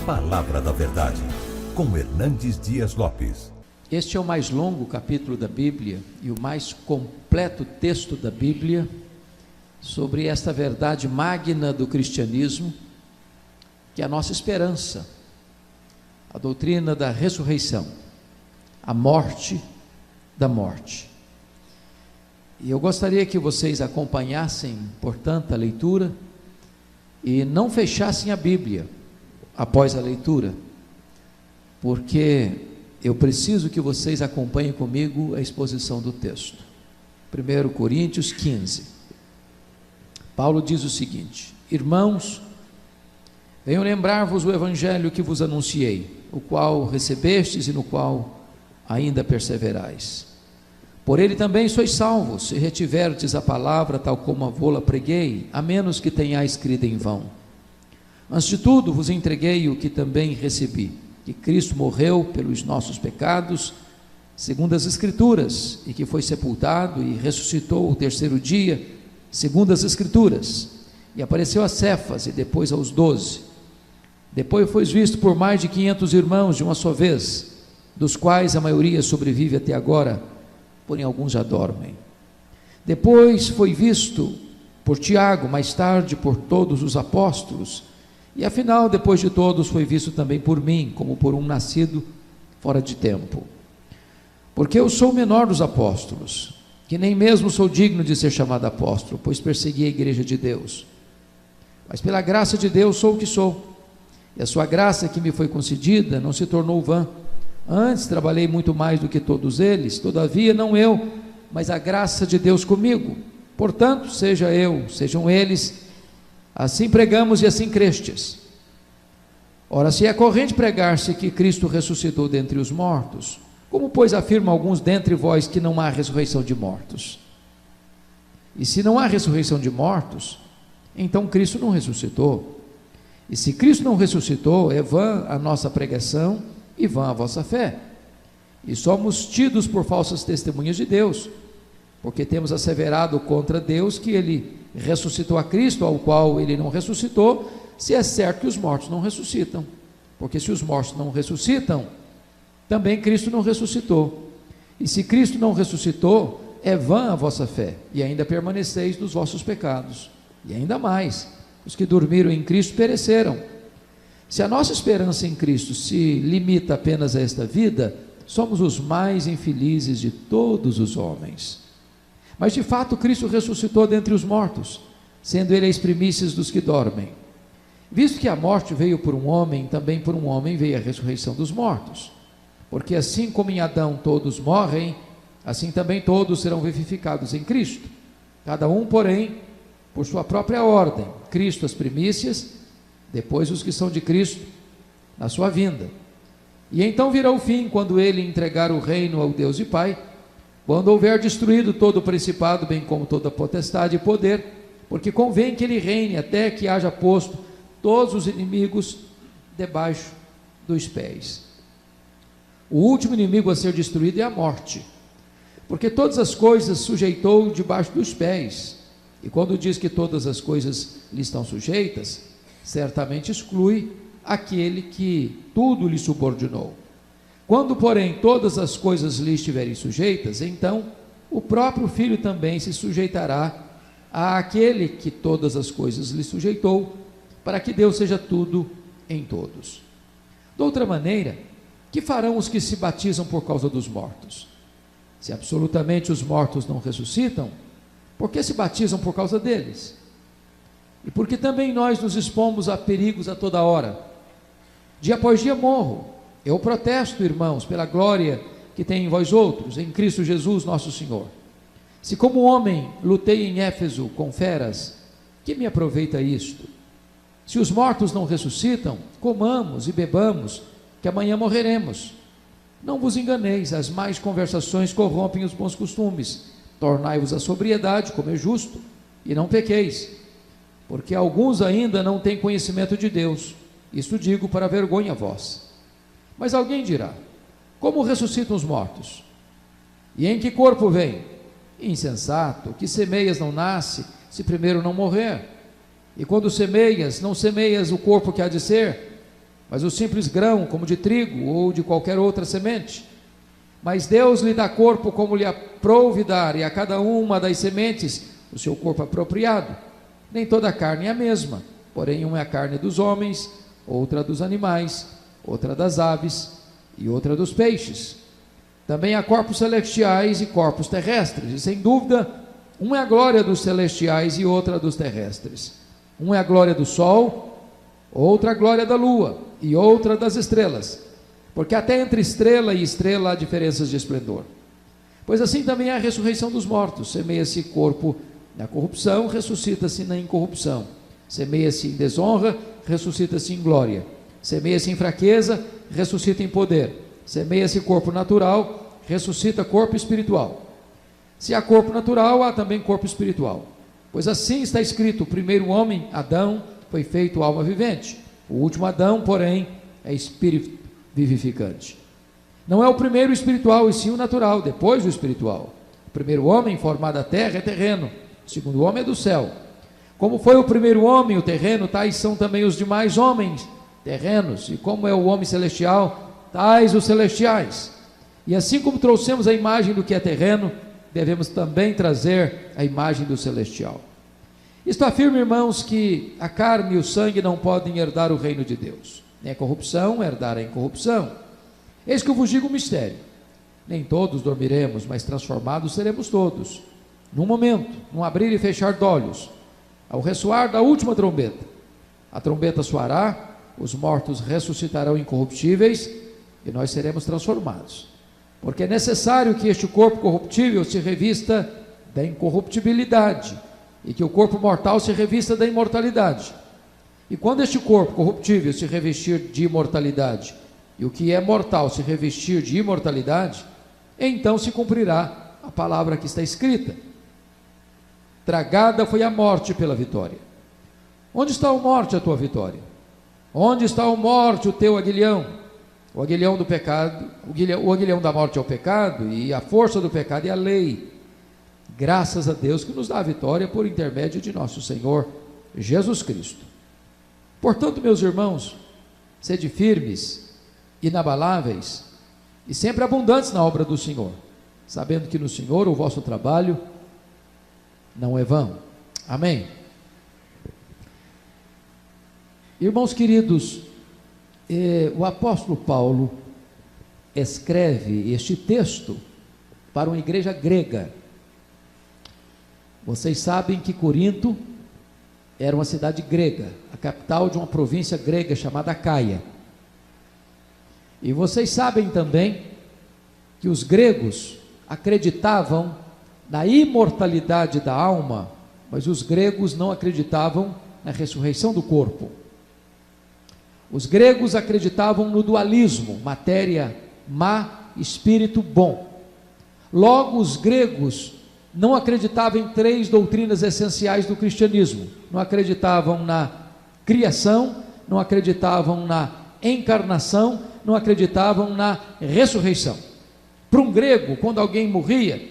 Palavra da Verdade, com Hernandes Dias Lopes. Este é o mais longo capítulo da Bíblia e o mais completo texto da Bíblia sobre esta verdade magna do cristianismo, que é a nossa esperança, a doutrina da ressurreição, a morte da morte. E eu gostaria que vocês acompanhassem, portanto, a leitura e não fechassem a Bíblia após a leitura, porque eu preciso que vocês acompanhem comigo a exposição do texto. 1 Coríntios 15. Paulo diz o seguinte: Irmãos, venho lembrar-vos o evangelho que vos anunciei, o qual recebestes e no qual ainda perseverais. Por ele também sois salvos, se retiverdes a palavra tal como a vô-la preguei, a menos que tenhais crido em vão. Antes de tudo vos entreguei o que também recebi, que Cristo morreu pelos nossos pecados, segundo as Escrituras, e que foi sepultado e ressuscitou o terceiro dia, segundo as Escrituras, e apareceu a Cefas e depois aos 12. Depois foi visto por mais de 500 irmãos de uma só vez, dos quais a maioria sobrevive até agora, porém alguns já dormem. Depois foi visto por Tiago, mais tarde por todos os apóstolos, e afinal, depois de todos, foi visto também por mim, como por um nascido fora de tempo. Porque eu sou o menor dos apóstolos, que nem mesmo sou digno de ser chamado apóstolo, pois persegui a igreja de Deus. Mas pela graça de Deus sou o que sou, e a sua graça que me foi concedida não se tornou vã. Antes trabalhei muito mais do que todos eles, todavia não eu, mas a graça de Deus comigo. Portanto, seja eu, sejam eles, assim pregamos e assim crestes. Ora, se é corrente pregar-se que Cristo ressuscitou dentre os mortos, como pois afirmam alguns dentre vós que não há ressurreição de mortos? E se não há ressurreição de mortos, então Cristo não ressuscitou. E se Cristo não ressuscitou, é vã a nossa pregação e vã a vossa fé. E somos tidos por falsas testemunhas de Deus, porque temos asseverado contra Deus que ele ressuscitou a Cristo, ao qual ele não ressuscitou, se é certo que os mortos não ressuscitam, porque se os mortos não ressuscitam, também Cristo não ressuscitou. E se Cristo não ressuscitou, é vã a vossa fé, e ainda permaneceis nos vossos pecados. E ainda mais, os que dormiram em Cristo pereceram. Se a nossa esperança em Cristo se limita apenas a esta vida, somos os mais infelizes de todos os homens. Mas de fato Cristo ressuscitou dentre os mortos, sendo ele as primícias dos que dormem. Visto que a morte veio por um homem, também por um homem veio a ressurreição dos mortos. Porque assim como em Adão todos morrem, assim também todos serão vivificados em Cristo. Cada um, porém, por sua própria ordem. Cristo as primícias, depois os que são de Cristo na sua vinda. E então virá o fim, quando ele entregar o reino ao Deus e Pai, quando houver destruído todo o principado, bem como toda potestade e poder, porque convém que ele reine até que haja posto todos os inimigos debaixo dos pés. O último inimigo a ser destruído é a morte, porque todas as coisas sujeitou debaixo dos pés. E quando diz que todas as coisas lhe estão sujeitas, certamente exclui aquele que tudo lhe subordinou. Quando, porém, todas as coisas lhe estiverem sujeitas, então o próprio Filho também se sujeitará àquele que todas as coisas lhe sujeitou, para que Deus seja tudo em todos. De outra maneira, que farão os que se batizam por causa dos mortos? Se absolutamente os mortos não ressuscitam, por que se batizam por causa deles? E porque também nós nos expomos a perigos a toda hora. Dia após dia morro. Eu protesto, irmãos, pela glória que tem em vós outros, em Cristo Jesus nosso Senhor. Se como homem lutei em Éfeso com feras, que me aproveita isto? Se os mortos não ressuscitam, comamos e bebamos, que amanhã morreremos. Não vos enganeis, as más conversações corrompem os bons costumes. Tornai-vos à sobriedade, como é justo, e não pequeis, porque alguns ainda não têm conhecimento de Deus. Isto digo para vergonha vossa. Mas alguém dirá: como ressuscitam os mortos? E em que corpo vem? Insensato, que semeias não nasce, se primeiro não morrer? E quando semeias, não semeias o corpo que há de ser, mas o simples grão, como de trigo ou de qualquer outra semente. Mas Deus lhe dá corpo como lhe aprouve dar, e a cada uma das sementes o seu corpo apropriado. Nem toda a carne é a mesma, porém uma é a carne dos homens, outra dos animais, outra das aves e outra dos peixes. Também há corpos celestiais e corpos terrestres, e sem dúvida, uma é a glória dos celestiais e outra dos terrestres. Uma é a glória do sol, outra a glória da lua e outra das estrelas, porque até entre estrela e estrela há diferenças de esplendor. Pois assim também é a ressurreição dos mortos. Semeia-se corpo na corrupção, ressuscita-se na incorrupção. Semeia-se em desonra, ressuscita-se em glória. Semeia-se em fraqueza, ressuscita em poder. Semeia-se corpo natural, ressuscita corpo espiritual. Se há corpo natural, há também corpo espiritual. Pois assim está escrito: o primeiro homem, Adão, foi feito alma vivente. O último Adão, porém, é espírito vivificante. Não é o primeiro o espiritual, e sim o natural, depois o espiritual. O primeiro homem, formado da terra, é terreno. O segundo homem é do céu. Como foi o primeiro homem, o terreno, tais são também os demais homens terrenos. E como é o homem celestial, tais os celestiais. E assim como trouxemos a imagem do que é terreno, devemos também trazer a imagem do celestial. Isto afirma, irmãos, que a carne e o sangue não podem herdar o reino de Deus. Nem a corrupção herdar a incorrupção. Eis que eu vos digo um mistério: nem todos dormiremos, mas transformados seremos todos, num momento, num abrir e fechar de olhos, ao ressoar da última trombeta. A trombeta soará, os mortos ressuscitarão incorruptíveis, e nós seremos transformados. Porque é necessário que este corpo corruptível se revista da incorruptibilidade, e que o corpo mortal se revista da imortalidade. E quando este corpo corruptível se revestir de imortalidade, e o que é mortal se revestir de imortalidade, então se cumprirá a palavra que está escrita: tragada foi a morte pela vitória. Onde está a morte, a tua vitória? Onde está a morte, o teu aguilhão? O aguilhão do pecado, o aguilhão da morte é o pecado, e a força do pecado é a lei. Graças a Deus que nos dá a vitória por intermédio de nosso Senhor Jesus Cristo. Portanto, meus irmãos, sede firmes, inabaláveis e sempre abundantes na obra do Senhor, sabendo que no Senhor o vosso trabalho não é vão. Amém. Irmãos queridos, o apóstolo Paulo escreve este texto para uma igreja grega. Vocês sabem que Corinto era uma cidade grega, a capital de uma província grega chamada Caia. E vocês sabem também que os gregos acreditavam na imortalidade da alma, mas os gregos não acreditavam na ressurreição do corpo. Os gregos acreditavam no dualismo, matéria má, espírito bom. Logo, os gregos não acreditavam em três doutrinas essenciais do cristianismo. Não acreditavam na criação, não acreditavam na encarnação, não acreditavam na ressurreição. Para um grego, quando alguém morria,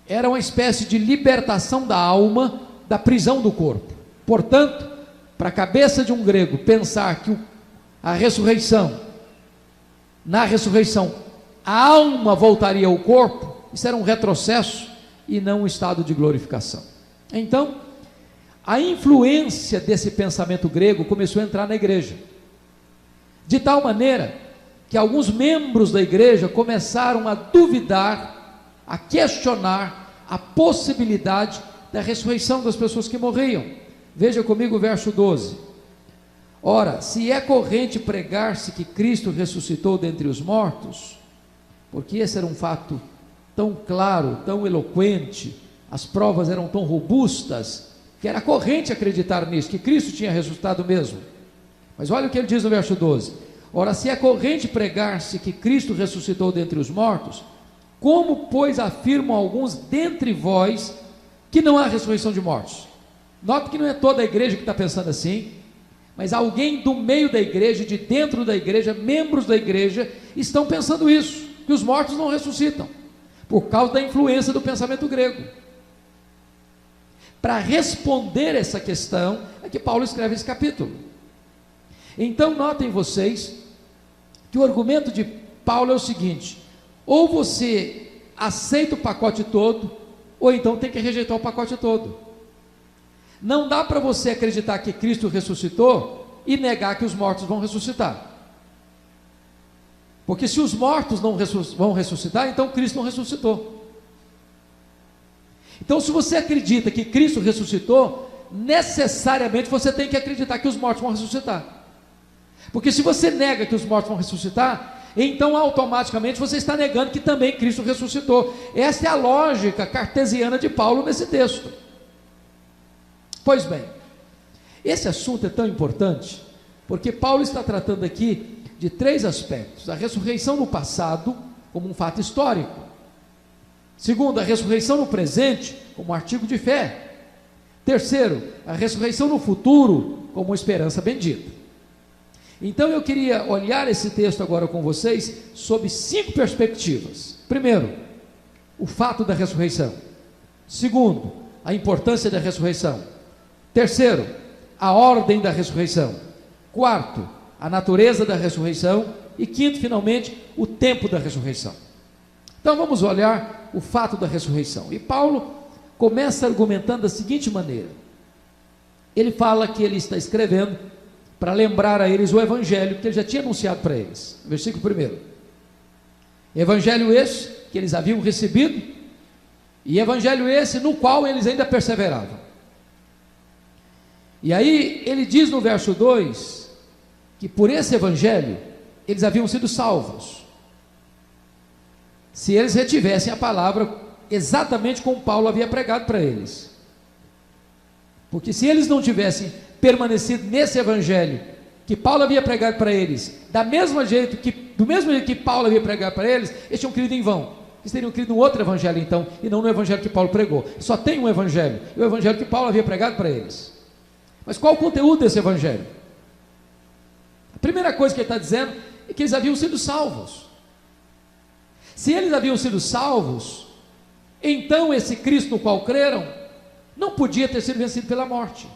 era uma espécie de libertação da alma da prisão do corpo. Portanto, para a cabeça de um grego pensar que a ressurreição, na ressurreição, a alma voltaria ao corpo, isso era um retrocesso e não um estado de glorificação. Então, a influência desse pensamento grego começou a entrar na igreja, de tal maneira que alguns membros da igreja começaram a duvidar, a questionar a possibilidade da ressurreição das pessoas que morriam. Veja comigo o verso 12. Ora, se é corrente pregar-se que Cristo ressuscitou dentre os mortos, porque esse era um fato tão claro, tão eloquente, as provas eram tão robustas, que era corrente acreditar nisso, que Cristo tinha ressuscitado mesmo. Mas olha o que ele diz no verso 12. Ora, se é corrente pregar-se que Cristo ressuscitou dentre os mortos, como, pois, afirmam alguns dentre vós que não há ressurreição de mortos? Note que não é toda a igreja que está pensando assim, mas alguém do meio da igreja, de dentro da igreja, membros da igreja, estão pensando isso, que os mortos não ressuscitam, por causa da influência do pensamento grego. Para responder essa questão, é que Paulo escreve esse capítulo. Então notem vocês que o argumento de Paulo é o seguinte: ou você aceita o pacote todo, ou então tem que rejeitar o pacote todo. Não dá para você acreditar que Cristo ressuscitou e negar que os mortos vão ressuscitar. Porque se os mortos não vão ressuscitar, então Cristo não ressuscitou. Então, se você acredita que Cristo ressuscitou, necessariamente você tem que acreditar que os mortos vão ressuscitar. Porque se você nega que os mortos vão ressuscitar, então automaticamente você está negando que também Cristo ressuscitou. Essa é a lógica cartesiana de Paulo nesse texto. Pois bem, esse assunto é tão importante, porque Paulo está tratando aqui de 3 aspectos: a ressurreição no passado, como um fato histórico; segundo, a ressurreição no presente, como um artigo de fé; terceiro, a ressurreição no futuro, como uma esperança bendita. Então eu queria olhar esse texto agora com vocês sob 5 perspectivas. Primeiro, o fato da ressurreição; segundo, a importância da ressurreição; terceiro, a ordem da ressurreição; quarto, a natureza da ressurreição; e quinto, finalmente, o tempo da ressurreição. Então vamos olhar o fato da ressurreição. E Paulo começa argumentando da seguinte maneira: ele fala que ele está escrevendo para lembrar a eles o evangelho que ele já tinha anunciado para eles. Versículo 1: evangelho esse que eles haviam recebido, e evangelho esse no qual eles ainda perseveravam. E aí ele diz no verso 2 que por esse evangelho eles haviam sido salvos, se eles retivessem a palavra exatamente como Paulo havia pregado para eles. Porque se eles não tivessem permanecido nesse evangelho que Paulo havia pregado para eles, do mesmo jeito que Paulo havia pregado para eles, eles tinham crido em vão. Eles teriam crido um outro evangelho então, e não no evangelho que Paulo pregou. Só tem um evangelho, e o evangelho que Paulo havia pregado para eles. Mas qual o conteúdo desse evangelho? A primeira coisa que ele está dizendo é que eles haviam sido salvos. Se eles haviam sido salvos, então esse Cristo no qual creram não podia ter sido vencido pela morte.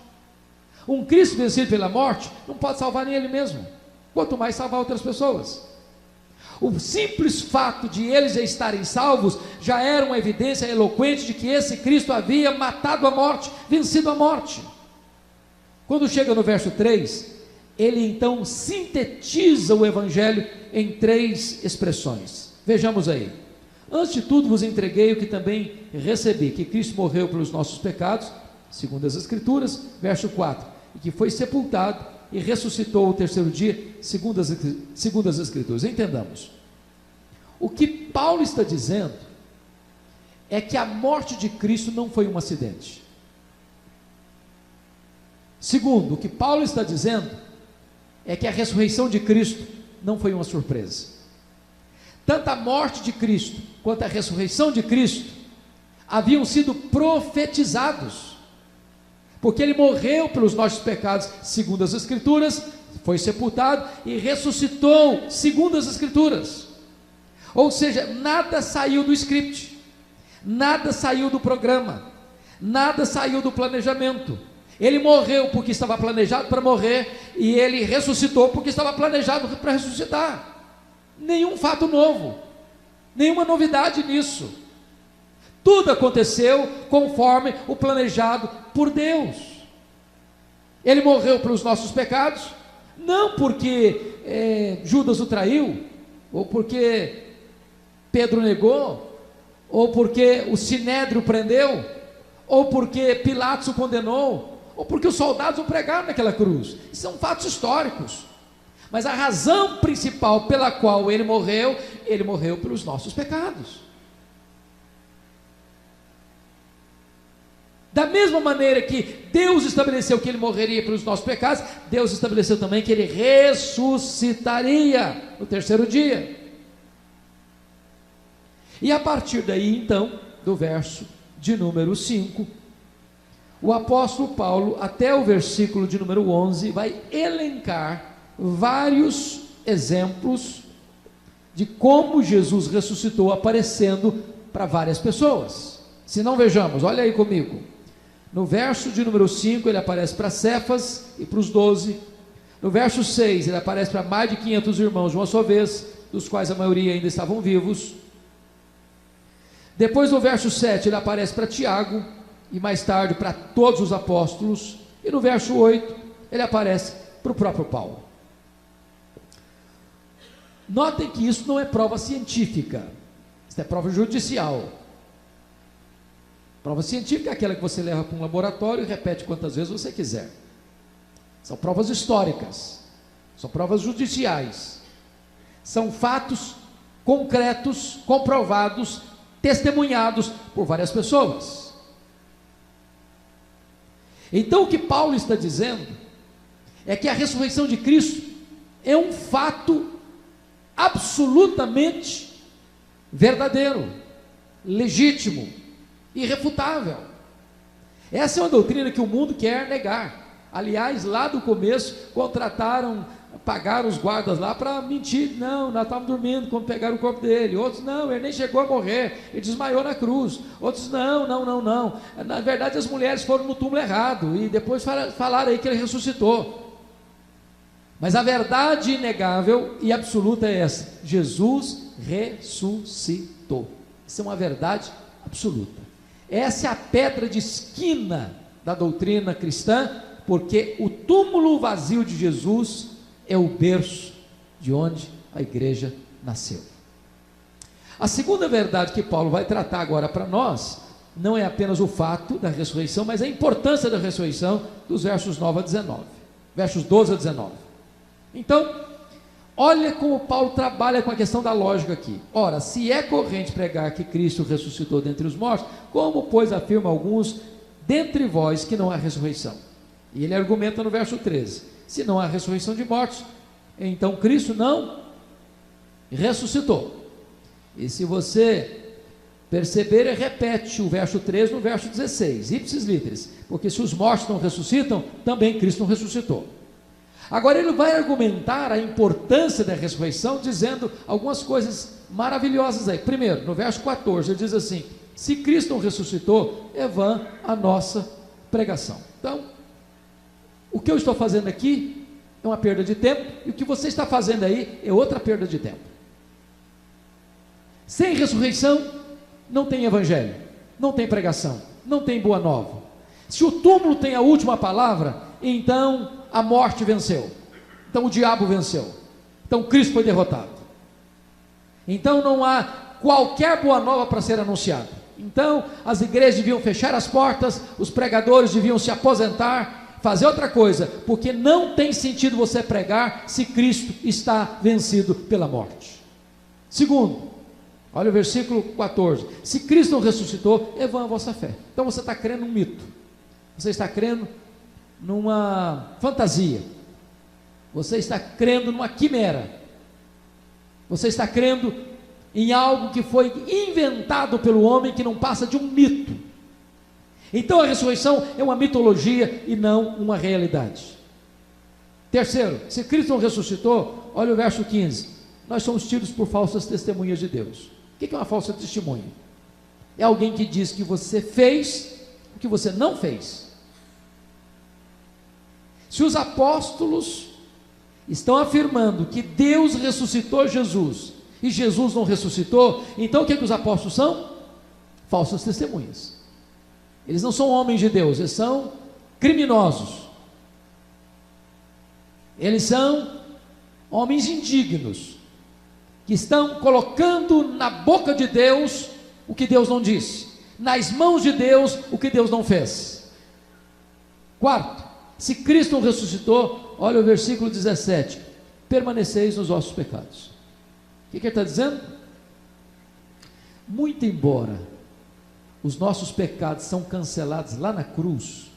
Um Cristo vencido pela morte não pode salvar nem ele mesmo, quanto mais salvar outras pessoas. O simples fato de eles já estarem salvos já era uma evidência eloquente de que esse Cristo havia matado a morte, vencido a morte. Quando chega no verso 3, ele então sintetiza o evangelho em 3 expressões. Vejamos aí: antes de tudo vos entreguei o que também recebi, que Cristo morreu pelos nossos pecados, segundo as Escrituras. Verso 4, e que foi sepultado e ressuscitou ao 3º dia, segundo as Escrituras. Entendamos, o que Paulo está dizendo é que a morte de Cristo não foi um acidente. Segundo, o que Paulo está dizendo é que a ressurreição de Cristo não foi uma surpresa. Tanto a morte de Cristo quanto a ressurreição de Cristo haviam sido profetizados, porque ele morreu pelos nossos pecados, segundo as Escrituras, foi sepultado e ressuscitou, segundo as Escrituras. Ou seja, nada saiu do script, nada saiu do programa, nada saiu do planejamento. Ele morreu porque estava planejado para morrer, e ele ressuscitou porque estava planejado para ressuscitar. Nenhum fato novo, nenhuma novidade nisso. Tudo aconteceu conforme o planejado por Deus. Ele morreu pelos nossos pecados, não porque Judas o traiu, ou porque Pedro negou, ou porque o Sinédrio prendeu, ou porque Pilatos o condenou, ou porque os soldados o pregaram naquela cruz. São fatos históricos. Mas a razão principal pela qual ele morreu pelos nossos pecados. Da mesma maneira que Deus estabeleceu que ele morreria pelos nossos pecados, Deus estabeleceu também que ele ressuscitaria no 3º dia. E a partir daí, então, do verso de número 5, o apóstolo Paulo, até o versículo de número 11, vai elencar vários exemplos de como Jesus ressuscitou, aparecendo para várias pessoas. Se não, vejamos, olha aí comigo. No verso de número 5, ele aparece para Cefas e para os 12. No verso 6, ele aparece para mais de 500 irmãos de uma só vez, dos quais a maioria ainda estavam vivos. Depois, no verso 7, ele aparece para Tiago, e mais tarde para todos os apóstolos. E no verso 8, ele aparece para o próprio Paulo. Notem que isso não é prova científica, isso é prova judicial. Prova científica é aquela que você leva para um laboratório e repete quantas vezes você quiser. São provas históricas, são provas judiciais, são fatos concretos, comprovados, testemunhados por várias pessoas. Então o que Paulo está dizendo é que a ressurreição de Cristo é um fato absolutamente verdadeiro, legítimo, irrefutável. Essa é uma doutrina que o mundo quer negar. Aliás, lá do começo, pagaram os guardas lá para mentir. Não, nós estávamos dormindo quando pegaram o corpo dele. Outros, não, ele nem chegou a morrer, ele desmaiou na cruz. Outros, não. Na verdade, as mulheres foram no túmulo errado, e depois falaram aí que ele ressuscitou. Mas a verdade inegável e absoluta é essa: Jesus ressuscitou. Isso é uma verdade absoluta. Essa é a pedra de esquina da doutrina cristã, porque o túmulo vazio de Jesus é o berço de onde a igreja nasceu. A segunda verdade que Paulo vai tratar agora para nós não é apenas o fato da ressurreição, mas a importância da ressurreição, dos versos 9 a 19, versos 12 a 19. Então, olha como Paulo trabalha com a questão da lógica aqui. Ora, se é corrente pregar que Cristo ressuscitou dentre os mortos, como, pois, afirma alguns dentre vós que não há ressurreição? E ele argumenta no verso 13: se não há ressurreição de mortos, então Cristo não ressuscitou. E se você perceber, ele repete o verso 13 no verso 16, ipsis literis, porque se os mortos não ressuscitam, também Cristo não ressuscitou. Agora ele vai argumentar a importância da ressurreição, dizendo algumas coisas maravilhosas aí. Primeiro, no verso 14, ele diz assim: se Cristo não ressuscitou, é vã a nossa pregação. Então, o que eu estou fazendo aqui é uma perda de tempo, e o que você está fazendo aí é outra perda de tempo. Sem ressurreição, não tem evangelho, não tem pregação, não tem boa nova. Se o túmulo tem a última palavra, então a morte venceu, então o diabo venceu, então Cristo foi derrotado. Então não há qualquer boa nova para ser anunciada. Então as igrejas deviam fechar as portas, os pregadores deviam se aposentar, fazer outra coisa, porque não tem sentido você pregar se Cristo está vencido pela morte. Segundo, olha o versículo 14: se Cristo não ressuscitou, é vã a vossa fé. Então você está crendo num mito, você está crendo numa fantasia, você está crendo numa quimera, você está crendo em algo que foi inventado pelo homem, que não passa de um mito. Então a ressurreição é uma mitologia e não uma realidade. Terceiro, se Cristo não ressuscitou, olha o verso 15: nós somos tidos por falsas testemunhas de Deus. O que é uma falsa testemunha? É alguém que diz que você fez o que você não fez. Se os apóstolos estão afirmando que Deus ressuscitou Jesus e Jesus não ressuscitou, então o que os apóstolos são? Falsas testemunhas. Eles não são homens de Deus, eles são criminosos. Eles são homens indignos, que estão colocando na boca de Deus o que Deus não disse, nas mãos de Deus o que Deus não fez. Quarto, se Cristo não ressuscitou, olha o versículo 17: permaneceis nos vossos pecados. O que ele está dizendo? Muito embora os nossos pecados são cancelados lá na cruz,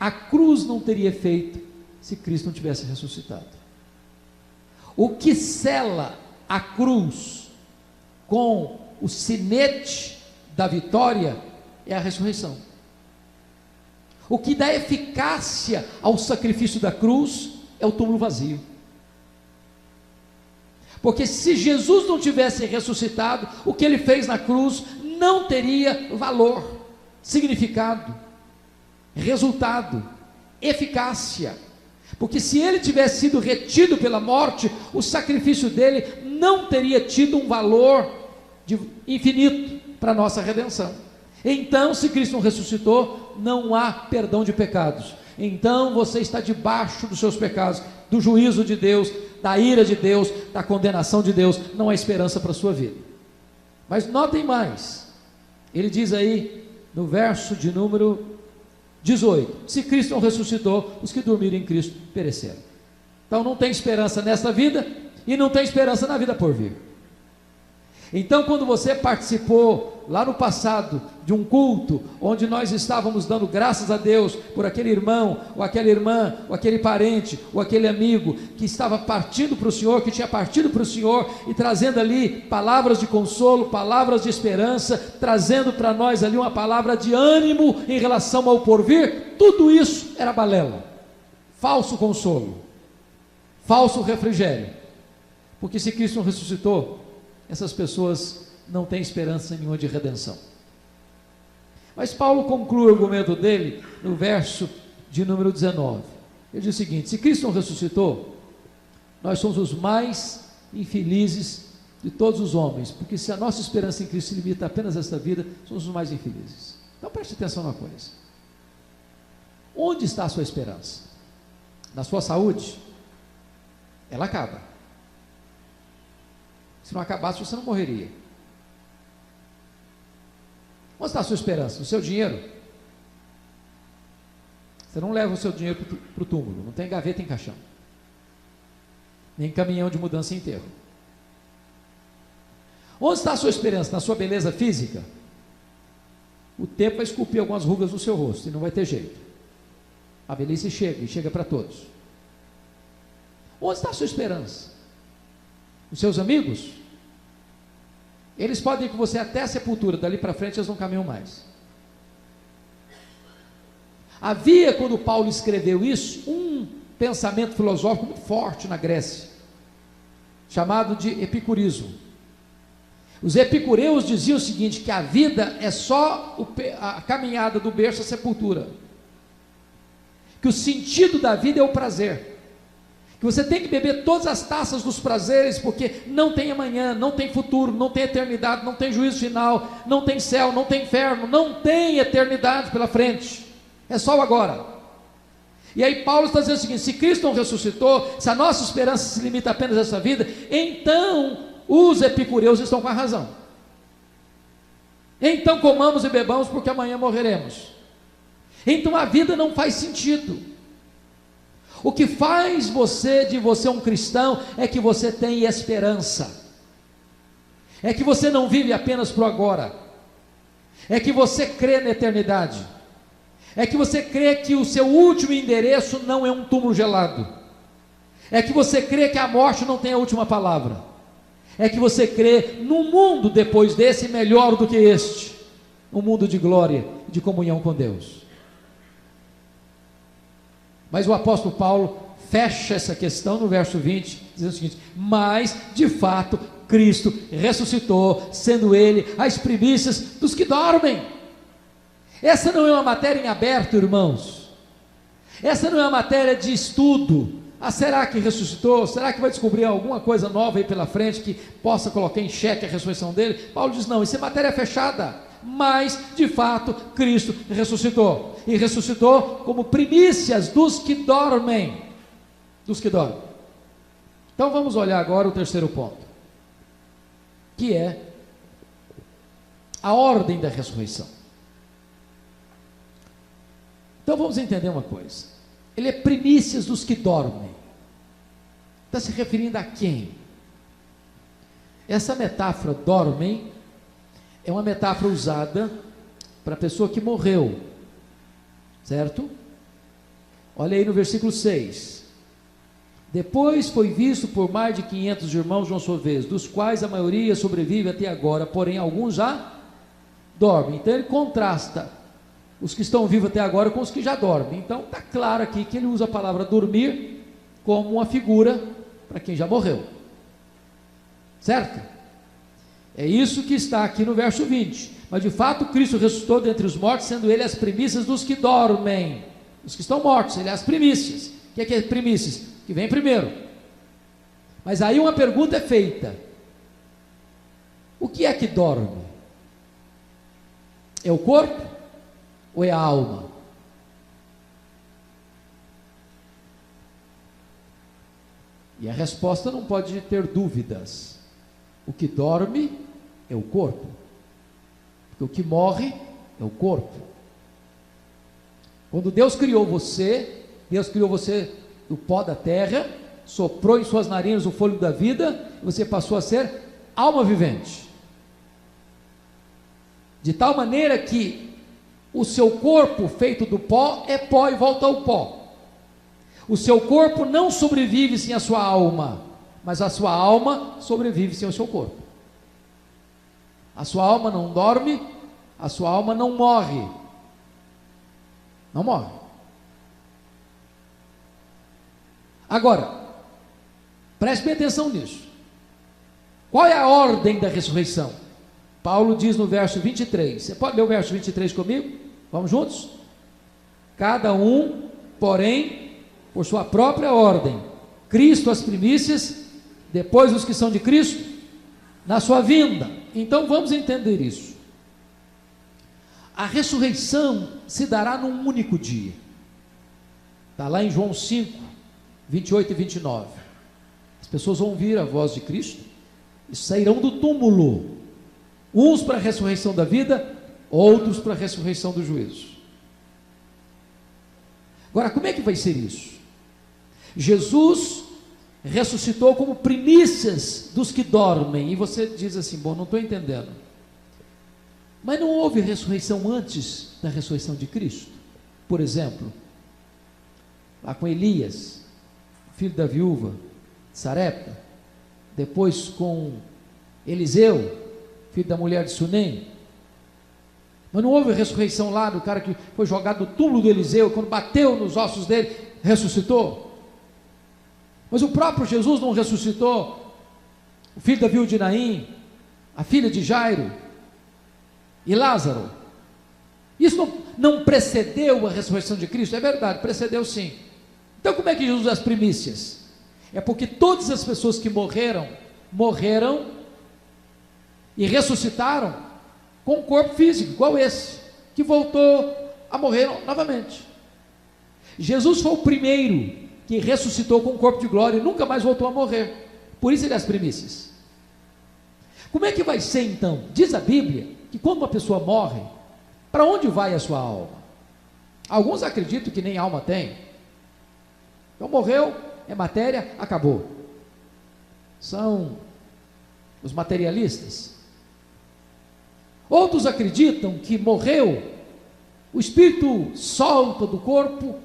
a cruz não teria efeito se Cristo não tivesse ressuscitado. O que sela a cruz com o sinete da vitória é a ressurreição. O que dá eficácia ao sacrifício da cruz é o túmulo vazio. Porque se Jesus não tivesse ressuscitado, o que ele fez na cruz não teria valor, significado, resultado, eficácia. Porque se ele tivesse sido retido pela morte, o sacrifício dele não teria tido um valor infinito para a nossa redenção. Então, se Cristo não ressuscitou, não há perdão de pecados. Então você está debaixo dos seus pecados, do juízo de Deus, da ira de Deus, da condenação de Deus. Não há esperança para a sua vida. Mas notem mais, ele diz aí no verso de número 18: se Cristo não ressuscitou, os que dormiram em Cristo pereceram. Então não tem esperança nesta vida e não tem esperança na vida por vir. Então, quando você participou lá no passado de um culto onde nós estávamos dando graças a Deus por aquele irmão, ou aquela irmã, ou aquele parente, ou aquele amigo que estava partindo para o Senhor, que tinha partido para o Senhor, e trazendo ali palavras de consolo, palavras de esperança, trazendo para nós ali uma palavra de ânimo em relação ao porvir, tudo isso era balela, falso consolo, falso refrigério. Porque se Cristo não ressuscitou, essas pessoas não têm esperança nenhuma de redenção. Mas Paulo conclui o argumento dele no verso de número 19. Ele diz o seguinte: se Cristo não ressuscitou, nós somos os mais infelizes de todos os homens, porque se a nossa esperança em Cristo se limita apenas a esta vida, somos os mais infelizes. Então preste atenção numa coisa: onde está a sua esperança? Na sua saúde? Ela acaba. Se não acabasse, você não morreria. Onde está a sua esperança? No seu dinheiro? Você não leva o seu dinheiro para o túmulo, não tem gaveta em caixão, nem caminhão de mudança em enterro. Onde está a sua esperança? Na sua beleza física? O tempo vai esculpir algumas rugas no seu rosto e não vai ter jeito. A velhice chega e chega para todos. Onde está a sua esperança? Os seus amigos? Eles podem ir com você até a sepultura, dali para frente eles não caminham mais. Havia, quando Paulo escreveu isso, um pensamento filosófico muito forte na Grécia, chamado de epicurismo. Os epicureus diziam o seguinte: que a vida é só a caminhada do berço à sepultura, que o sentido da vida é o prazer, que você tem que beber todas as taças dos prazeres, porque não tem amanhã, não tem futuro, não tem eternidade, não tem juízo final, não tem céu, não tem inferno, não tem eternidade pela frente, é só o agora. E aí Paulo está dizendo o seguinte: se Cristo não ressuscitou, se a nossa esperança se limita apenas a essa vida, então os epicureus estão com a razão. Então comamos e bebamos, porque amanhã morreremos. Então a vida não faz sentido. O que faz de você um cristão é que você tem esperança, é que você não vive apenas para o agora, é que você crê na eternidade, é que você crê que o seu último endereço não é um túmulo gelado, é que você crê que a morte não tem a última palavra, é que você crê num mundo depois desse melhor do que este, um mundo de glória, de comunhão com Deus. Mas o apóstolo Paulo fecha essa questão no verso 20, dizendo o seguinte: mas de fato Cristo ressuscitou, sendo Ele as primícias dos que dormem. Essa não é uma matéria em aberto, irmãos, essa não é uma matéria de estudo. Será que ressuscitou? Será que vai descobrir alguma coisa nova aí pela frente que possa colocar em xeque a ressurreição dele? Paulo diz: não, isso é matéria fechada. Mas de fato Cristo ressuscitou, e ressuscitou como primícias dos que dormem, Então vamos olhar agora o terceiro ponto, que é a ordem da ressurreição. Então vamos entender uma coisa: ele é primícias dos que dormem. Está se referindo a quem? Essa metáfora dormem é uma metáfora usada para a pessoa que morreu, certo? Olha aí no versículo 6: depois foi visto por mais de 500 irmãos de uma só vez, dos quais a maioria sobrevive até agora, porém alguns já dormem. Então ele contrasta os que estão vivos até agora com os que já dormem. Então está claro aqui que ele usa a palavra dormir como uma figura para quem já morreu, certo? É isso que está aqui no verso 20. Mas de fato Cristo ressuscitou dentre os mortos, sendo Ele as primícias dos que dormem. Os que estão mortos, Ele é as primícias. O que é primícias? Que vem primeiro. Mas aí uma pergunta é feita: o que é que dorme? É o corpo ou é a alma? E a resposta não pode ter dúvidas. O que dorme é o corpo, porque o que morre é o corpo. Quando Deus criou você do pó da terra, soprou em suas narinas o fôlego da vida, e você passou a ser alma vivente. De tal maneira que o seu corpo feito do pó é pó e volta ao pó. O seu corpo não sobrevive sem a sua alma, mas a sua alma sobrevive sem o seu corpo. A sua alma não dorme, a sua alma não morre. Não morre. Agora, preste bem atenção nisso. Qual é a ordem da ressurreição? Paulo diz no verso 23. Você pode ler o verso 23 comigo? Vamos juntos? Cada um, porém, por sua própria ordem. Cristo as primícias, depois os que são de Cristo, na sua vinda. Então vamos entender isso. A ressurreição se dará num único dia. Está lá em João 5, 28 e 29. As pessoas vão ouvir a voz de Cristo e sairão do túmulo, uns para a ressurreição da vida, outros para a ressurreição do juízo. Agora, como é que vai ser isso? Jesus ressuscitou como primícias dos que dormem, e você diz assim: bom, não estou entendendo, mas não houve ressurreição antes da ressurreição de Cristo? Por exemplo, lá com Elias, filho da viúva Sarepta, depois com Eliseu, filho da mulher de Sunem. Mas não houve ressurreição lá do cara que foi jogado no túmulo do Eliseu, quando bateu nos ossos dele, ressuscitou? Mas o próprio Jesus não ressuscitou o filho da viúva de Naim, a filha de Jairo e Lázaro? Isso não precedeu a ressurreição de Cristo? É verdade, precedeu sim. Então como é que Jesus é as primícias? É porque todas as pessoas que morreram e ressuscitaram com um corpo físico, igual esse, que voltou a morrer novamente. Jesus foi o primeiro que ressuscitou com um corpo de glória e nunca mais voltou a morrer. Por isso ele é as primícias. Como é que vai ser então? Diz a Bíblia que quando uma pessoa morre, para onde vai a sua alma? Alguns acreditam que nem alma tem. Então morreu, é matéria, acabou. São os materialistas. Outros acreditam que morreu, o espírito solta do corpo,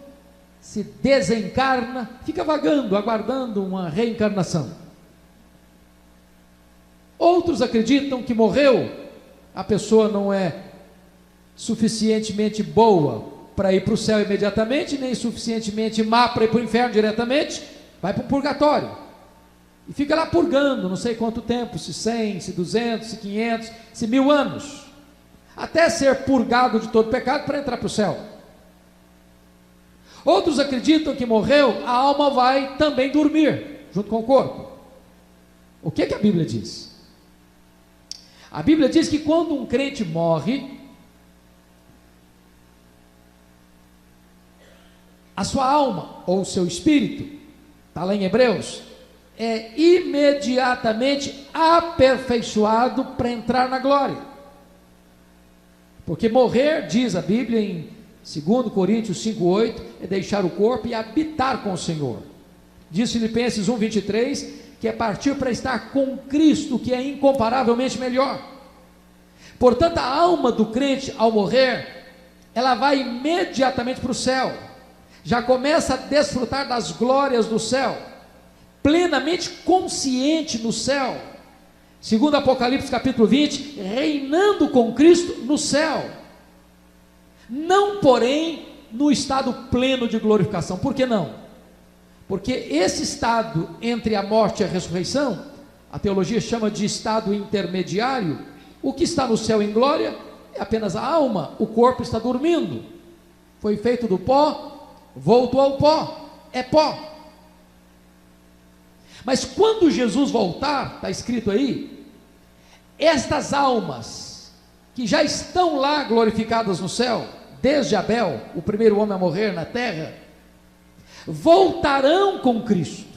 se desencarna, fica vagando, aguardando uma reencarnação. Outros acreditam que morreu, a pessoa não é suficientemente boa para ir para o céu imediatamente, nem suficientemente má para ir para o inferno diretamente, vai para o purgatório e fica lá purgando, não sei quanto tempo, se 100, se 200, se 500, se 1000 anos, até ser purgado de todo pecado para entrar para o céu. Outros acreditam que morreu, a alma vai também dormir, junto com o corpo. O que a Bíblia diz? A Bíblia diz que quando um crente morre, a sua alma, ou o seu espírito, está lá em Hebreus, é imediatamente aperfeiçoado para entrar na glória. Porque morrer, diz a Bíblia em 2 Coríntios 5,8, é deixar o corpo e habitar com o Senhor. Diz Filipenses 1,23, que é partir para estar com Cristo, que é incomparavelmente melhor. Portanto, a alma do crente, ao morrer, ela vai imediatamente para o céu, já começa a desfrutar das glórias do céu, plenamente consciente no céu, segundo Apocalipse capítulo 20, reinando com Cristo no céu, não porém no estado pleno de glorificação. Por que não? Porque esse estado entre a morte e a ressurreição, a teologia chama de estado intermediário. O que está no céu em glória é apenas a alma, o corpo está dormindo, foi feito do pó, voltou ao pó. é pó. Mas quando Jesus voltar, está escrito aí, estas almas que já estão lá glorificadas no céu, desde Abel, o primeiro homem a morrer na terra, voltarão com Cristo,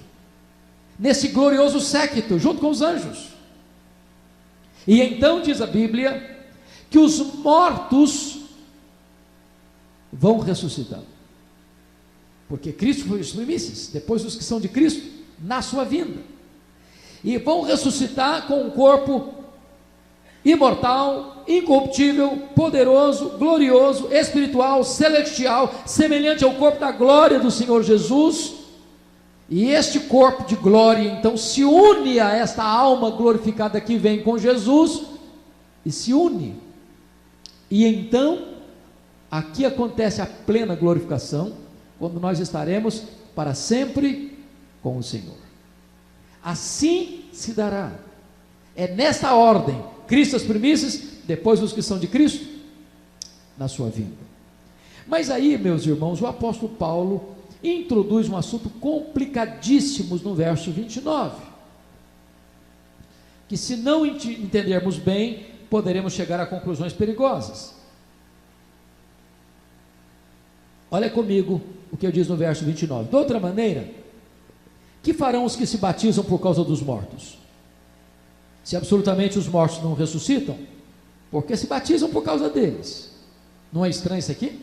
nesse glorioso séquito, junto com os anjos. E então diz a Bíblia, que os mortos vão ressuscitar, porque Cristo foi os primícias, depois os que são de Cristo, na sua vinda, e vão ressuscitar com um corpo imortal, incorruptível, poderoso, glorioso, espiritual, celestial, semelhante ao corpo da glória do Senhor Jesus. E este corpo de glória então se une a esta alma glorificada que vem com Jesus, e se une, e então aqui acontece a plena glorificação, quando nós estaremos para sempre com o Senhor. Assim se dará, é nesta ordem: Cristo as primícias, depois os que são de Cristo, na sua vinda. Mas aí, meus irmãos, o apóstolo Paulo introduz um assunto complicadíssimo no verso 29, que se não entendermos bem, poderemos chegar a conclusões perigosas. Olha comigo o que eu diz no verso 29. De outra maneira, que farão os que se batizam por causa dos mortos? Se absolutamente os mortos não ressuscitam, porque se batizam por causa deles. Não é estranho isso aqui?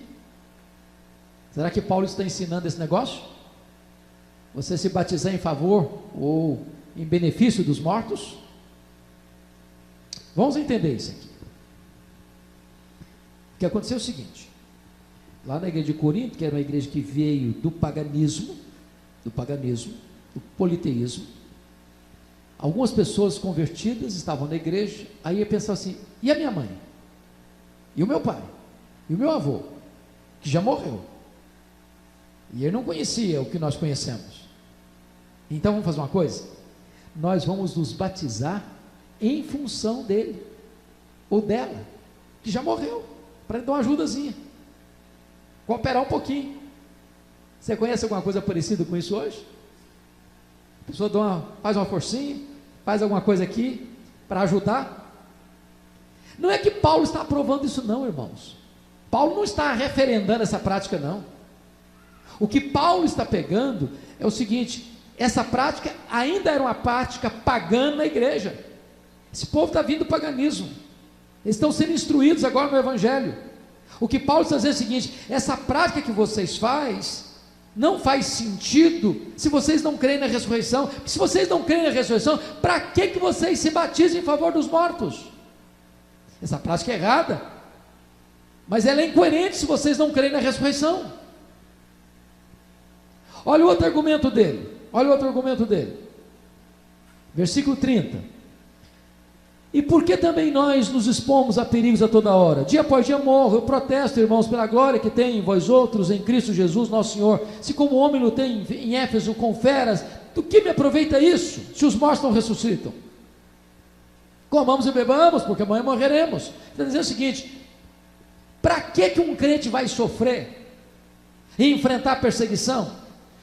Será que Paulo está ensinando esse negócio? Você se batizar em favor ou em benefício dos mortos? Vamos entender isso aqui. O que aconteceu é o seguinte: lá na igreja de Corinto, que era uma igreja que veio do paganismo, do politeísmo, algumas pessoas convertidas estavam na igreja, aí ia pensar assim: e a minha mãe? E o meu pai? E o meu avô? Que já morreu. E ele não conhecia o que nós conhecemos. Então vamos fazer uma coisa? Nós vamos nos batizar em função dele, ou dela, que já morreu, para dar uma ajudazinha, cooperar um pouquinho. Você conhece alguma coisa parecida com isso hoje? A pessoa faz uma forcinha, faz alguma coisa aqui, para ajudar. Não é que Paulo está aprovando isso não, irmãos. Paulo não está referendando essa prática não. O que Paulo está pegando é o seguinte: essa prática ainda era uma prática pagã na igreja. Esse povo está vindo do paganismo, eles estão sendo instruídos agora no Evangelho. O que Paulo está dizendo é o seguinte: essa prática que vocês fazem não faz sentido se vocês não creem na ressurreição. Se vocês não creem na ressurreição, para que vocês se batizam em favor dos mortos? Essa prática é errada, mas ela é incoerente se vocês não creem na ressurreição. Olha o outro argumento dele, versículo 30. E por que também nós nos expomos a perigos a toda hora? Dia após dia morro, eu protesto, irmãos, pela glória que tem em vós outros, em Cristo Jesus nosso Senhor. Se como homem lutei em Éfeso com feras, do que me aproveita isso, se os mortos não ressuscitam? Comamos e bebamos, porque amanhã morreremos. Está dizendo o seguinte: para que um crente vai sofrer e enfrentar perseguição?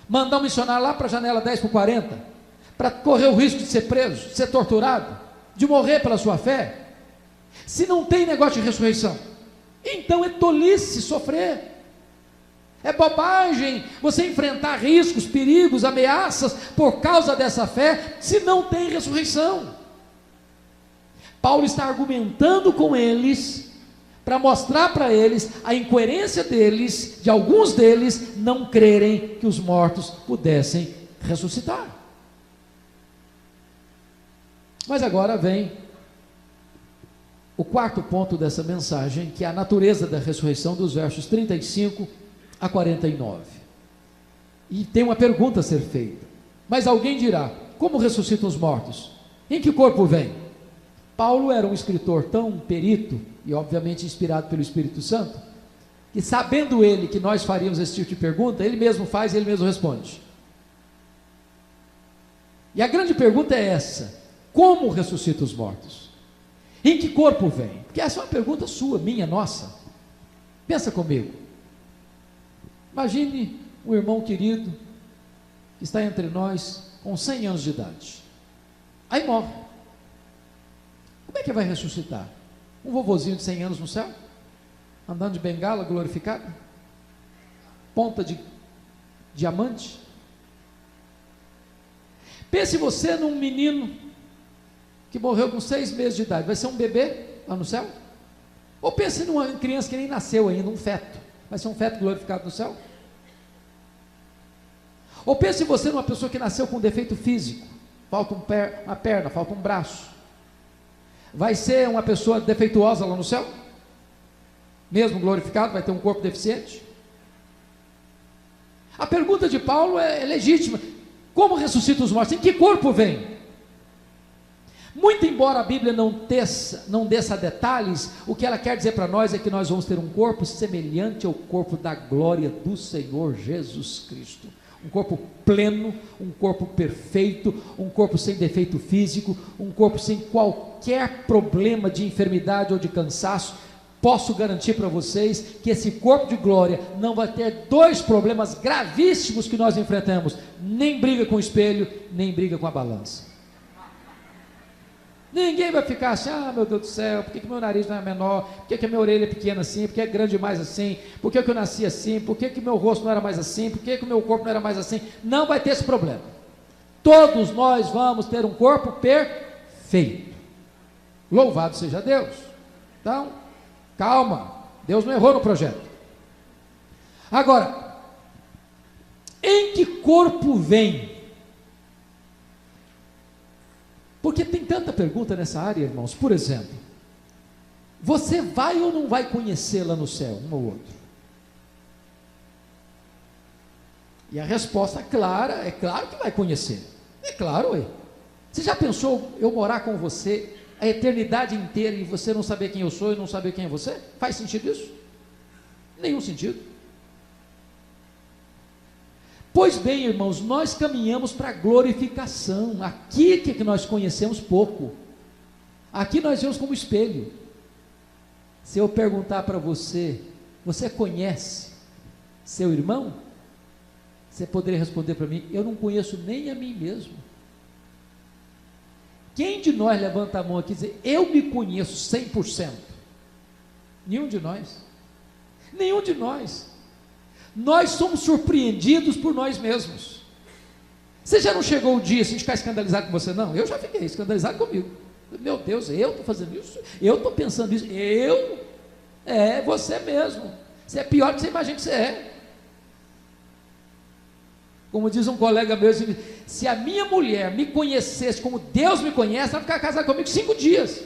Mandar um missionário lá para a janela 10 por 40, para correr o risco de ser preso, de ser torturado, de morrer pela sua fé, se não tem negócio de ressurreição? Então é tolice sofrer, é bobagem você enfrentar riscos, perigos, ameaças por causa dessa fé, se não tem ressurreição. Paulo está argumentando com eles, para mostrar para eles a incoerência deles, de alguns deles não crerem que os mortos pudessem ressuscitar. Mas agora vem o quarto ponto dessa mensagem, que é a natureza da ressurreição, dos versos 35 a 49. E tem uma pergunta a ser feita: mas alguém dirá, como ressuscitam os mortos? Em que corpo vem? Paulo era um escritor tão perito, e obviamente inspirado pelo Espírito Santo, que sabendo ele que nós faríamos esse tipo de pergunta, ele mesmo faz e ele mesmo responde. E a grande pergunta é essa: como ressuscita os mortos? Em que corpo vem? Porque essa é uma pergunta sua, minha, nossa. Pensa comigo. Imagine um irmão querido que está entre nós com 100 anos de idade. Aí morre. Como é que vai ressuscitar? Um vovozinho de 100 anos no céu? Andando de bengala, glorificado? Ponta de diamante? Pense você num menino que morreu com 6 meses de idade. Vai ser um bebê lá no céu? Ou pense numa criança que nem nasceu ainda, um feto. Vai ser um feto glorificado no céu? Ou pense você numa pessoa que nasceu com um defeito físico, falta uma perna, falta um braço. Vai ser uma pessoa defeituosa lá no céu? Mesmo glorificado, vai ter um corpo deficiente? A pergunta de Paulo é legítima. Como ressuscita os mortos? Em que corpo vem? Muito embora a Bíblia não desça detalhes, o que ela quer dizer para nós é que nós vamos ter um corpo semelhante ao corpo da glória do Senhor Jesus Cristo. Um corpo pleno, um corpo perfeito, um corpo sem defeito físico, um corpo sem qualquer problema de enfermidade ou de cansaço. Posso garantir para vocês que esse corpo de glória não vai ter 2 problemas gravíssimos que nós enfrentamos: nem briga com o espelho, nem briga com a balança. Ninguém vai ficar assim: ah, meu Deus do céu, por que meu nariz não é menor? Por que a minha orelha é pequena assim? Por que é grande demais assim? Por que eu nasci assim? Por que meu rosto não era mais assim? Por que o meu corpo não era mais assim? Não vai ter esse problema. Todos nós vamos ter um corpo perfeito. Louvado seja Deus. Então, calma, Deus não errou no projeto. Agora, em que corpo vem? Porque tem tanta pergunta nessa área, irmãos. Por exemplo, você vai ou não vai conhecer lá no céu, um ou outro? E a resposta clara, é claro que vai conhecer. É claro, ué. Você já pensou eu morar com você a eternidade inteira e você não saber quem eu sou e não saber quem é você? Faz sentido isso? Nenhum sentido. Pois bem, irmãos, nós caminhamos para a glorificação. Aqui que nós conhecemos pouco. Aqui nós vemos como espelho. Se eu perguntar para você, você conhece seu irmão? Você poderia responder para mim: eu não conheço nem a mim mesmo. Quem de nós levanta a mão aqui e diz: eu me conheço 100%? Nenhum de nós. Nenhum de nós. Nós somos surpreendidos por nós mesmos. Você já não chegou o dia assim de ficar escandalizado com você? Não, eu já fiquei escandalizado comigo. Meu Deus, eu estou fazendo isso? Eu estou pensando isso? Você mesmo. Você é pior do que você imagina que você é. Como diz um colega meu, se a minha mulher me conhecesse como Deus me conhece, ela vai ficar casada comigo 5 dias.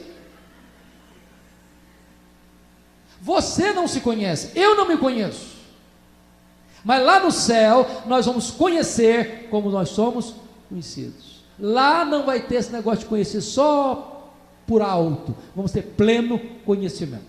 Você não se conhece, eu não me conheço. Mas lá no céu, nós vamos conhecer como nós somos conhecidos. Lá não vai ter esse negócio de conhecer só por alto. Vamos ter pleno conhecimento.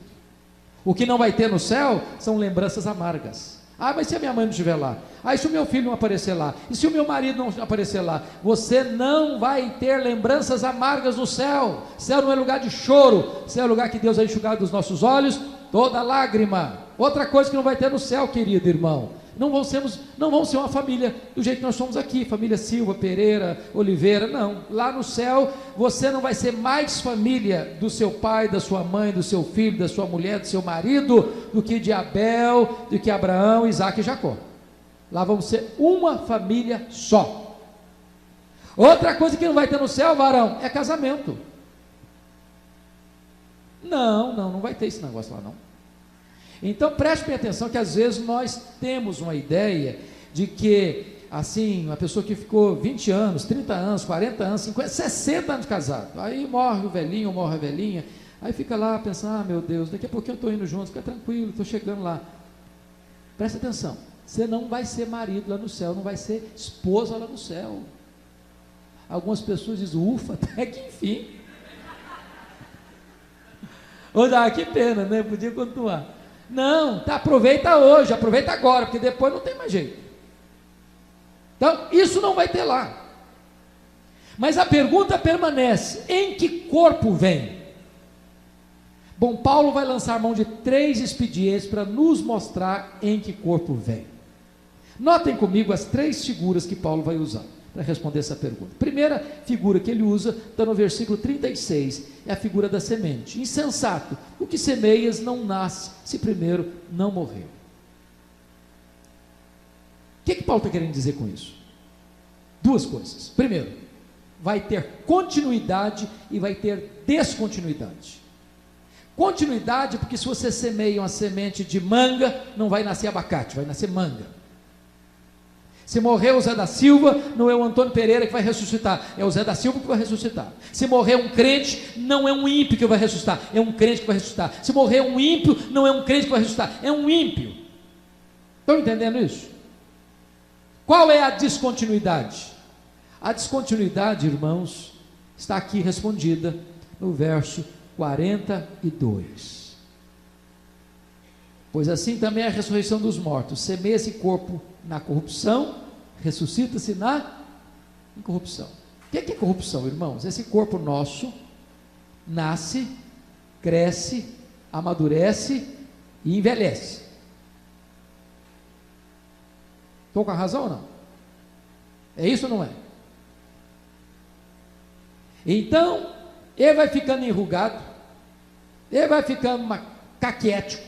O que não vai ter no céu são lembranças amargas. Ah, mas se a minha mãe não estiver lá? Ah, e se o meu filho não aparecer lá? E se o meu marido não aparecer lá? Você não vai ter lembranças amargas no céu. Céu não é lugar de choro. Céu é lugar que Deus vai enxugar dos nossos olhos toda lágrima. Outra coisa que não vai ter no céu, querido irmão: não vamos ser uma família do jeito que nós somos aqui, família Silva, Pereira, Oliveira. Não, lá no céu você não vai ser mais família do seu pai, da sua mãe, do seu filho, da sua mulher, do seu marido, do que de Abel, do que Abraão, Isaac e Jacó. Lá vamos ser uma família só. Outra coisa que não vai ter no céu, varão, é casamento. Não vai ter esse negócio lá não. Então preste bem atenção que às vezes nós temos uma ideia de que, assim, uma pessoa que ficou 20 anos, 30 anos, 40 anos, 50, 60 anos casado, aí morre o velhinho ou morre a velhinha, aí fica lá pensando: ah, meu Deus, daqui a pouquinho eu estou indo junto, fica tranquilo, estou chegando lá. Preste atenção, você não vai ser marido lá no céu, não vai ser esposa lá no céu. Algumas pessoas dizem: ufa, até que enfim. Que pena, né? Podia continuar. Não, aproveita hoje, aproveita agora, porque depois não tem mais jeito. Então, isso não vai ter lá. Mas a pergunta permanece: em que corpo vem? Bom, Paulo vai lançar mão de 3 expedientes para nos mostrar em que corpo vem. Notem comigo as 3 figuras que Paulo vai usar para responder essa pergunta. Primeira figura que ele usa está no versículo 36, é a figura da semente. Insensato, o que semeias não nasce se primeiro não morreu. O que Paulo está querendo dizer com isso? 2 coisas. Primeiro, vai ter continuidade e vai ter descontinuidade. Continuidade, porque se você semeia uma semente de manga, não vai nascer abacate, vai nascer manga. Se morrer o Zé da Silva, não é o Antônio Pereira que vai ressuscitar, é o Zé da Silva que vai ressuscitar. Se morrer um crente, não é um ímpio que vai ressuscitar, é um crente que vai ressuscitar. Se morrer um ímpio, não é um crente que vai ressuscitar, é um ímpio. Estão entendendo isso? Qual é a descontinuidade? A descontinuidade, irmãos, está aqui respondida no verso 42. Pois assim também é a ressurreição dos mortos. Semeia esse corpo na corrupção, ressuscita-se na incorrupção. O que é corrupção, irmãos? Esse corpo nosso nasce, cresce, amadurece e envelhece. Estou com a razão ou não? É isso ou não é? Então, ele vai ficando enrugado, ele vai ficando caquético,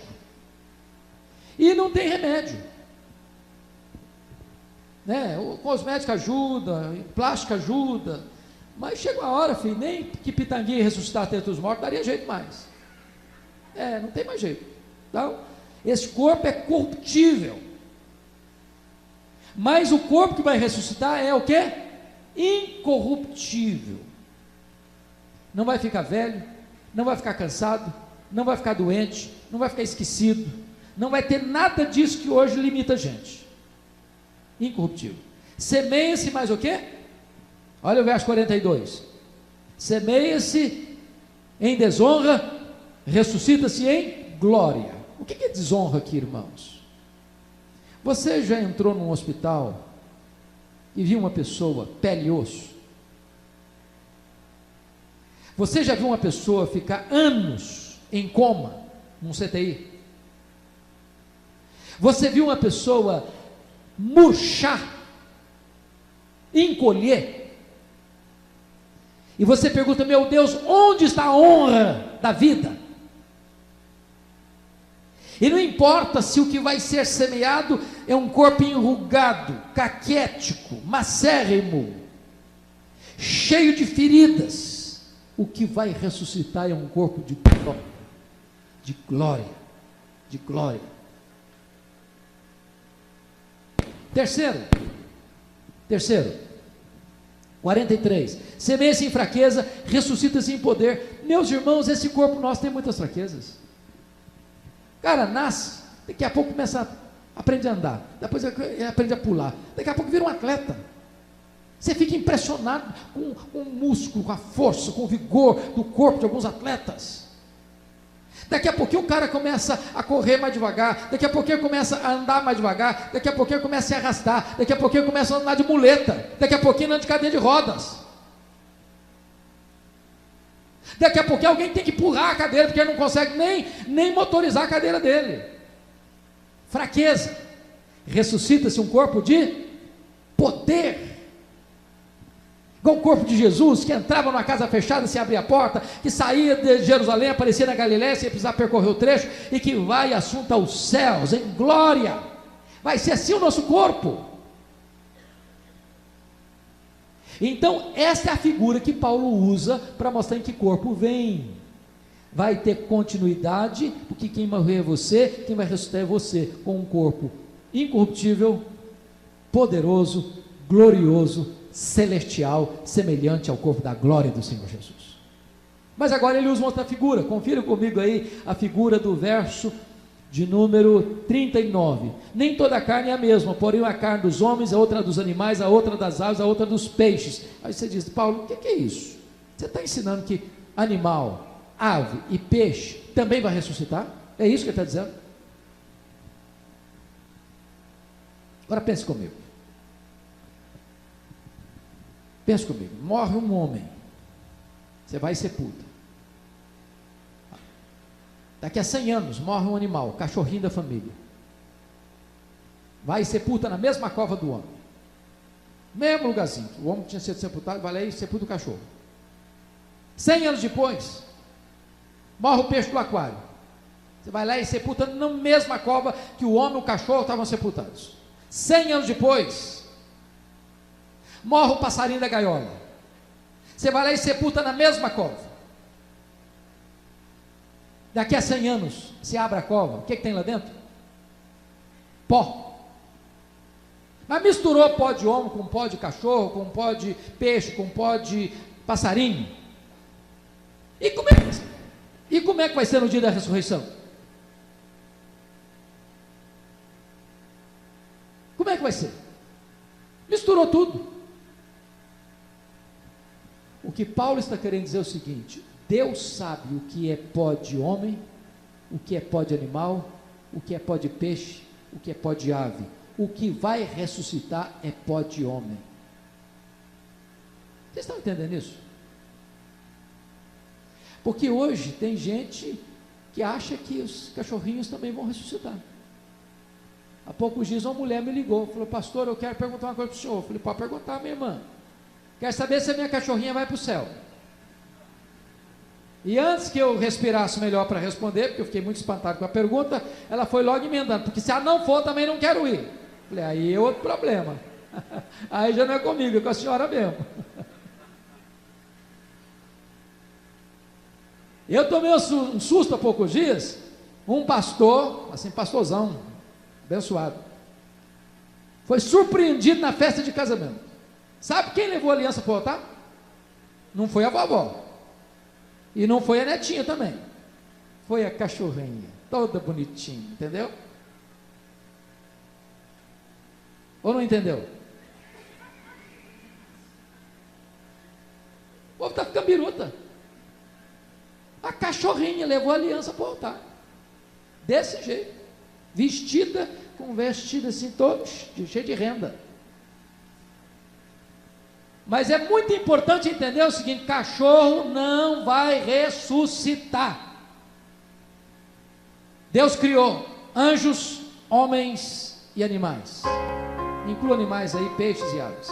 e não tem remédio, né? O cosmético ajuda, o plástico ajuda, mas chega uma hora, filho, nem que Pitanguinha ressuscitar dentre os mortos, daria jeito mais, não tem mais jeito. Então, esse corpo é corruptível, mas o corpo que vai ressuscitar é o quê? Incorruptível. Não vai ficar velho, não vai ficar cansado, não vai ficar doente, não vai ficar esquecido, não vai ter nada disso que hoje limita a gente. Incorruptível. Semeia-se mais o quê? Olha o verso 42. Semeia-se em desonra, ressuscita-se em glória. O que é desonra aqui, irmãos? Você já entrou num hospital e viu uma pessoa, pele e osso? Você já viu uma pessoa ficar anos em coma, num CTI? Você viu uma pessoa murchar, encolher? E você pergunta, meu Deus, onde está a honra da vida? E não importa se o que vai ser semeado é um corpo enrugado, caquético, macérrimo, cheio de feridas. O que vai ressuscitar é um corpo de glória, de glória. Terceiro, 43, semeia-se em fraqueza, ressuscita-se em poder. Meus irmãos, esse corpo nosso tem muitas fraquezas. O cara nasce, daqui a pouco aprende a andar, depois aprende a pular, daqui a pouco vira um atleta. Você fica impressionado com o músculo, com a força, com o vigor do corpo de alguns atletas. Daqui a pouquinho o cara começa a correr mais devagar, daqui a pouquinho começa a andar mais devagar, daqui a pouquinho começa a se arrastar, daqui a pouquinho começa a andar de muleta, daqui a pouquinho anda de cadeira de rodas. Daqui a pouquinho alguém tem que empurrar a cadeira, porque ele não consegue nem motorizar a cadeira dele. Fraqueza. Ressuscita-se um corpo de poder. Igual o corpo de Jesus, que entrava numa casa fechada, se abria a porta, que saía de Jerusalém, aparecia na Galiléia, sem precisar percorrer o trecho, e que vai assunto aos céus, em glória. Vai ser assim o nosso corpo. Então, essa é a figura que Paulo usa para mostrar em que corpo vem. Vai ter continuidade, porque quem morrer é você, quem vai ressuscitar é você, com um corpo incorruptível, poderoso, glorioso, celestial, semelhante ao corpo da glória do Senhor Jesus. Mas agora ele usa uma outra figura. Confira comigo aí a figura do verso de número 39. Nem toda a carne é a mesma, porém a carne dos homens, a outra dos animais, a outra das aves, a outra dos peixes. Aí você diz, Paulo, o que é isso? Você está ensinando que animal, ave e peixe também vai ressuscitar? É isso que ele está dizendo? Agora pense comigo. Pensa comigo, morre um homem, você vai e sepulta. Daqui a 100 anos morre um animal, cachorrinho da família. vai e sepulta na mesma cova do homem, mesmo lugarzinho, o homem tinha sido sepultado, vai lá e sepulta o cachorro. 100 anos depois, morre o peixe do aquário, você vai lá e sepulta na mesma cova que o homem e o cachorro estavam sepultados. 100 anos depois, morre o passarinho da gaiola, você vai lá e sepulta na mesma cova. Daqui a 100 anos, você abre a cova, o que tem lá dentro? Pó. Mas misturou pó de homem com pó de cachorro, com pó de peixe, com pó de passarinho. E como é que vai ser no dia da ressurreição? Como é que vai ser? Misturou tudo. O que Paulo está querendo dizer é o seguinte: Deus sabe o que é pó de homem, o que é pó de animal, o que é pó de peixe, o que é pó de ave. O que vai ressuscitar é pó de homem. Vocês estão entendendo isso? Porque hoje tem gente que acha que os cachorrinhos também vão ressuscitar. Há poucos dias uma mulher me ligou, falou: pastor, eu quero perguntar uma coisa para o senhor. Eu falei: pode perguntar, minha irmã. Quer saber se a minha cachorrinha vai para o céu? E antes que eu respirasse melhor para responder, porque eu fiquei muito espantado com a pergunta, ela foi logo emendando: porque se ela não for, também não quero ir. Falei: aí é outro problema. Aí já não é comigo, é com a senhora mesmo. Eu tomei um susto há poucos dias. Um pastor, assim, pastorzão, abençoado, foi surpreendido na festa de casamento. Sabe quem levou a aliança para o altar? Não foi a vovó, e não foi a netinha também, foi a cachorrinha, toda bonitinha, entendeu? Ou não entendeu? O povo está ficando biruta. A cachorrinha levou a aliança para o altar, desse jeito, vestida, com vestido assim, todo cheio de renda. Mas é muito importante entender o seguinte: cachorro não vai ressuscitar. Deus criou anjos, homens e animais. Inclua animais aí, peixes e aves.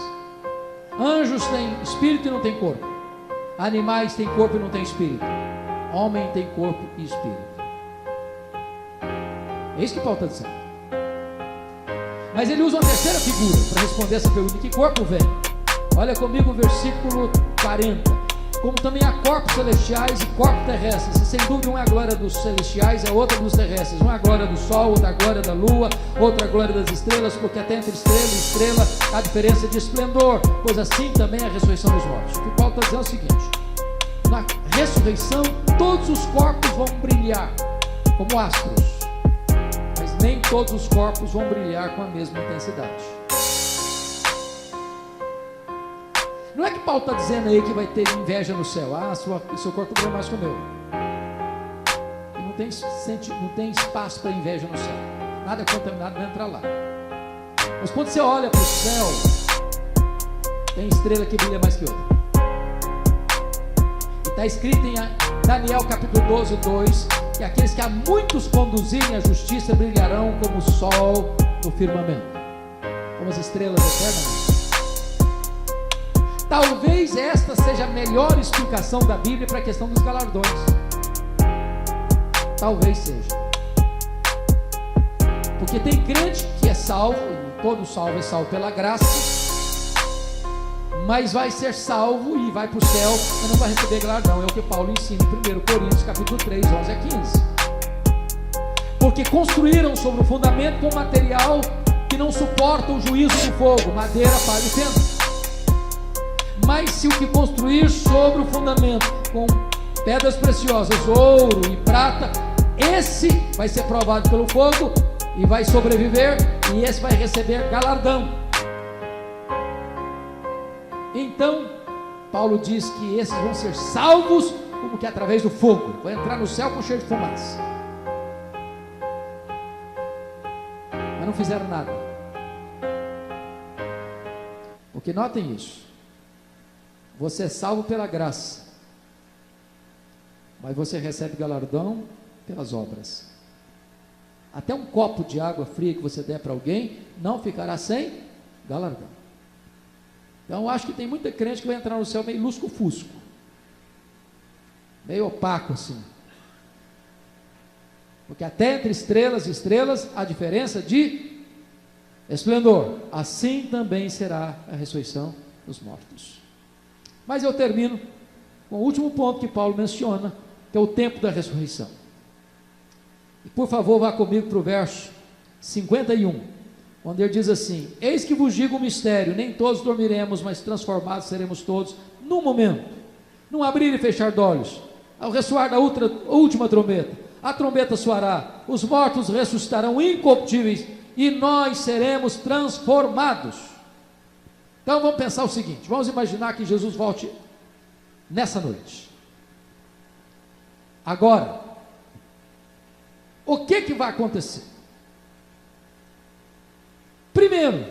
Anjos têm espírito e não têm corpo. Animais têm corpo e não têm espírito. Homem tem corpo e espírito. É isso que Paulo está dizendo. Mas ele usa uma terceira figura para responder essa pergunta: que corpo vem? Olha comigo o versículo 40. Como também há corpos celestiais e corpos terrestres, e sem dúvida uma é a glória dos celestiais, a outra dos terrestres. Uma é a glória do sol, outra a glória da lua, outra a glória das estrelas, porque até entre estrela e estrela há diferença de esplendor, pois assim também é a ressurreição dos mortos. O que Paulo está dizendo é o seguinte: na ressurreição todos os corpos vão brilhar como astros, mas nem todos os corpos vão brilhar com a mesma intensidade. Não é que Paulo está dizendo aí que vai ter inveja no céu. Seu corpo brilha mais que o meu. E não tem espaço para inveja no céu. Nada contaminado vai entrar lá. Mas quando você olha para o céu, tem estrela que brilha mais que outra. E está escrito em Daniel capítulo 12, 2, que aqueles que a muitos conduzirem à justiça brilharão como o sol no firmamento, como as estrelas eternas. Talvez esta seja a melhor explicação da Bíblia para a questão dos galardões. Talvez seja. Porque tem crente que é salvo, e todo salvo é salvo pela graça, mas vai ser salvo e vai para o céu, mas não vai receber galardão. É o que Paulo ensina em 1 Coríntios capítulo 3, 11 a 15. Porque construíram sobre o fundamento com material que não suporta o juízo do fogo, madeira, palha e feno. Mas se o que construir sobre o fundamento com pedras preciosas, ouro e prata, esse vai ser provado pelo fogo e vai sobreviver, e esse vai receber galardão. Então Paulo diz que esses vão ser salvos como que através do fogo, vão entrar no céu com cheiro de fumaça, mas não fizeram nada. Porque notem isso: você é salvo pela graça, mas você recebe galardão pelas obras. Até um copo de água fria que você der para alguém, não ficará sem galardão. Então eu acho que tem muita crente que vai entrar no céu meio lusco-fusco, meio opaco assim, porque até entre estrelas e estrelas há diferença de esplendor. Assim também será a ressurreição dos mortos. Mas eu termino com o último ponto que Paulo menciona, que é o tempo da ressurreição. E por favor, vá comigo para o verso 51, onde ele diz assim: eis que vos digo um mistério, nem todos dormiremos, mas transformados seremos todos num momento, num abrir e fechar de olhos, ao ressoar da última trombeta. A trombeta soará, os mortos ressuscitarão incorruptíveis, e nós seremos transformados. Então vamos pensar o seguinte, vamos imaginar que Jesus volte nessa noite. Agora, o que vai acontecer? Primeiro,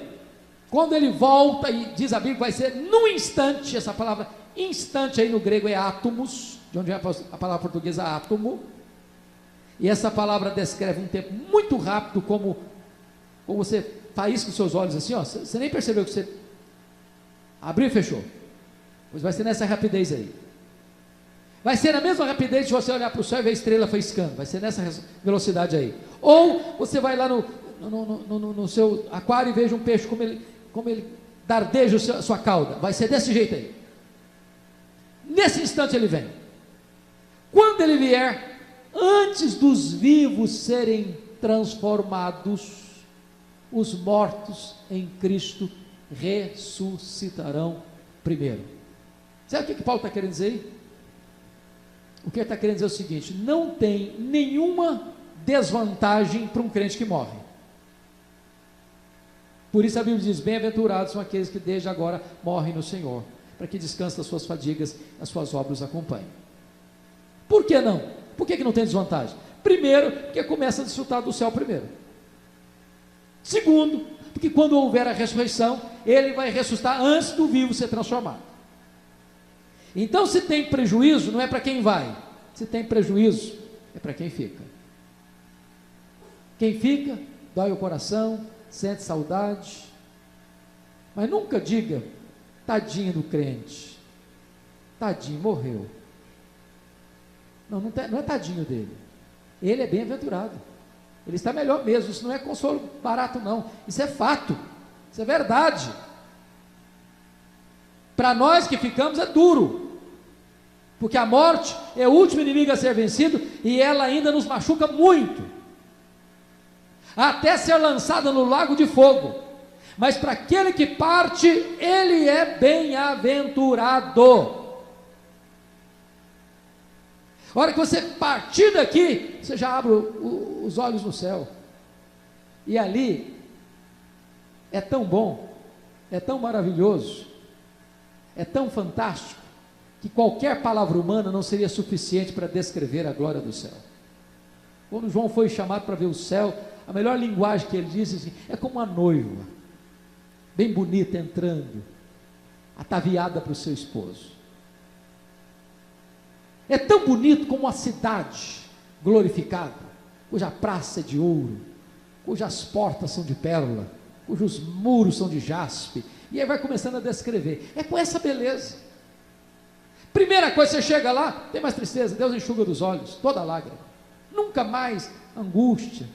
quando ele volta, e diz a Bíblia, vai ser num instante. Essa palavra instante aí no grego é átomos, de onde é a palavra portuguesa átomo, e essa palavra descreve um tempo muito rápido, como você faz com seus olhos assim, ó, você nem percebeu que você abriu e fechou. Pois vai ser nessa rapidez aí. Vai ser a mesma rapidez de você olhar para o céu e ver a estrela faiscando. Vai ser nessa velocidade aí. Ou você vai lá no seu aquário e veja um peixe como ele dardeja a sua cauda. Vai ser desse jeito aí. Nesse instante ele vem. Quando ele vier, antes dos vivos serem transformados, os mortos em Cristo ressuscitarão primeiro. Sabe o que Paulo está querendo dizer aí? O que ele está querendo dizer é o seguinte: não tem nenhuma desvantagem para um crente que morre. Por isso a Bíblia diz: bem-aventurados são aqueles que desde agora morrem no Senhor, para que descansem das suas fadigas, as suas obras os acompanhem. Por que não? Por que não tem desvantagem? Primeiro, porque começa a desfrutar do céu primeiro. Segundo, porque quando houver a ressurreição, ele vai ressuscitar antes do vivo ser transformado. Então, se tem prejuízo, não é para quem vai. Se tem prejuízo, é para quem fica. Quem fica, dói o coração, sente saudade. Mas nunca diga: tadinho do crente, tadinho, morreu. Não é tadinho dele. Ele é bem-aventurado. Ele está melhor mesmo. Isso não é consolo barato não. Isso é fato. Isso é verdade. Para nós que ficamos é duro, porque a morte é o último inimigo a ser vencido, e ela ainda nos machuca muito, até ser lançada no lago de fogo. Mas para aquele que parte, ele é bem-aventurado. A hora que você partir daqui, você já abre os olhos no céu, e ali é tão bom, é tão maravilhoso, é tão fantástico, que qualquer palavra humana não seria suficiente para descrever a glória do céu. Quando João foi chamado para ver o céu, a melhor linguagem que ele disse assim, é como uma noiva, bem bonita, entrando, ataviada para o seu esposo. É tão bonito como uma cidade glorificada, cuja praça é de ouro, cujas portas são de pérola, cujos muros são de jaspe, e aí vai começando a descrever. É com essa beleza. Primeira coisa, você chega lá, tem mais tristeza, Deus enxuga dos olhos toda lágrima. Nunca mais angústia,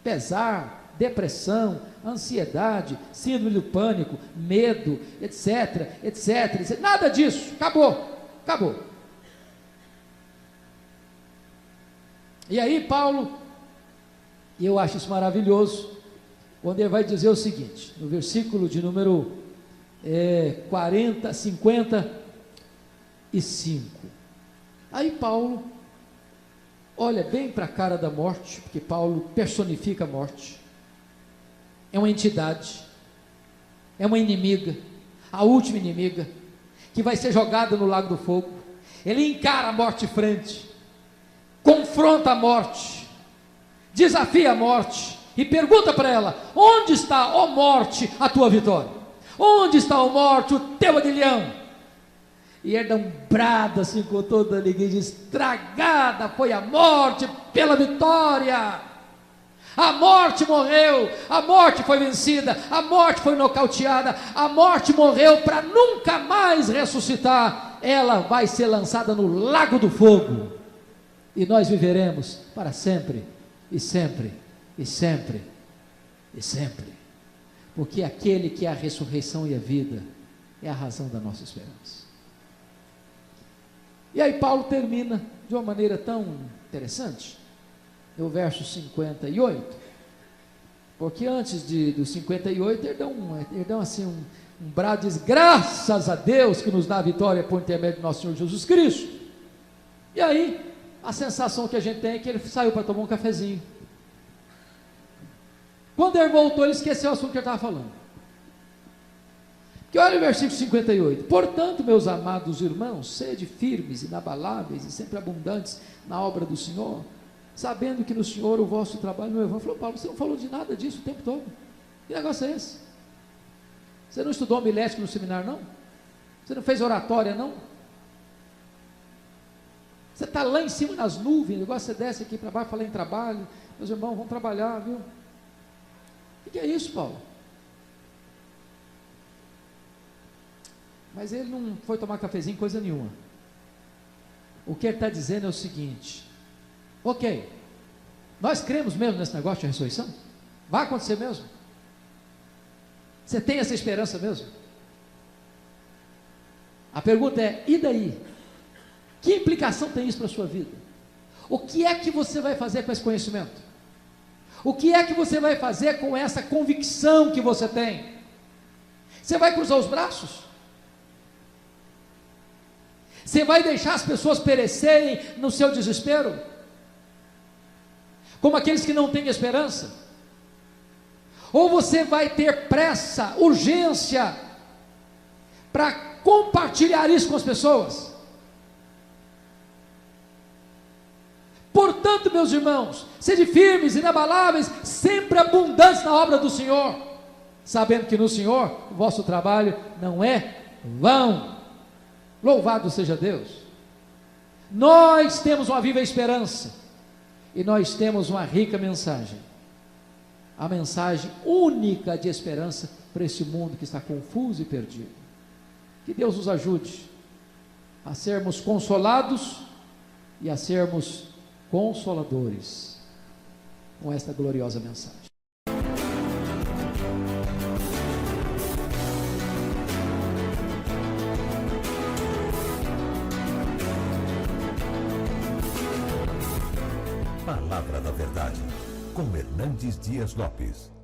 pesar, depressão, ansiedade, síndrome do pânico, medo, etc, etc. Nada disso, acabou. E aí Paulo, e eu acho isso maravilhoso, quando ele vai dizer o seguinte, no versículo de número 55, aí Paulo olha bem para a cara da morte, porque Paulo personifica a morte, é uma entidade, é uma inimiga, a última inimiga, que vai ser jogada no lago do fogo. Ele encara a morte de frente, confronta a morte, desafia a morte, e pergunta para ela: onde está, ó morte, a tua vitória? Onde está, ó morte, o teu aguilhão? E ele dá um brado assim com toda a alegria, diz: estragada foi a morte pela vitória. A morte morreu, a morte foi vencida, a morte foi nocauteada, a morte morreu para nunca mais ressuscitar. Ela vai ser lançada no lago do fogo, e nós viveremos para sempre, e sempre, e sempre, e sempre, porque aquele que é a ressurreição e a vida, é a razão da nossa esperança. E aí Paulo termina de uma maneira tão interessante, no verso 58, porque antes do 58, ele dá assim um brado, diz, graças a Deus que nos dá a vitória por intermédio do nosso Senhor Jesus Cristo. E aí, a sensação que a gente tem é que ele saiu para tomar um cafezinho. Quando ele voltou, ele esqueceu o assunto que ele estava falando. Porque olha o versículo 58, portanto, meus amados irmãos, sede firmes, inabaláveis e sempre abundantes na obra do Senhor, sabendo que no Senhor o vosso trabalho no Evangelho. Falou, Paulo, você não falou de nada disso o tempo todo. Que negócio é esse? Você não estudou homilética no seminário, não? Você não fez oratória, não? Você está lá em cima nas nuvens, igual você desce aqui para baixo, fala em trabalho. Meus irmãos, vão trabalhar, viu? O que é isso, Paulo? Mas ele não foi tomar cafezinho, coisa nenhuma. O que ele está dizendo é o seguinte: ok, nós cremos mesmo nesse negócio de ressurreição? Vai acontecer mesmo? Você tem essa esperança mesmo? A pergunta é, e daí? Que implicação tem isso para a sua vida? O que é que você vai fazer com esse conhecimento? O que é que você vai fazer com essa convicção que você tem? Você vai cruzar os braços? Você vai deixar as pessoas perecerem no seu desespero? Como aqueles que não têm esperança? Ou você vai ter pressa, urgência, para compartilhar isso com as pessoas? Portanto, meus irmãos, sede firmes, inabaláveis, sempre abundantes na obra do Senhor, sabendo que no Senhor o vosso trabalho não é vão. Louvado seja Deus. Nós temos uma viva esperança, e nós temos uma rica mensagem, a mensagem única de esperança para esse mundo que está confuso e perdido. Que Deus nos ajude a sermos consolados e a sermos consoladores com esta gloriosa mensagem. Palavra da Verdade, com Hernandes Dias Lopes.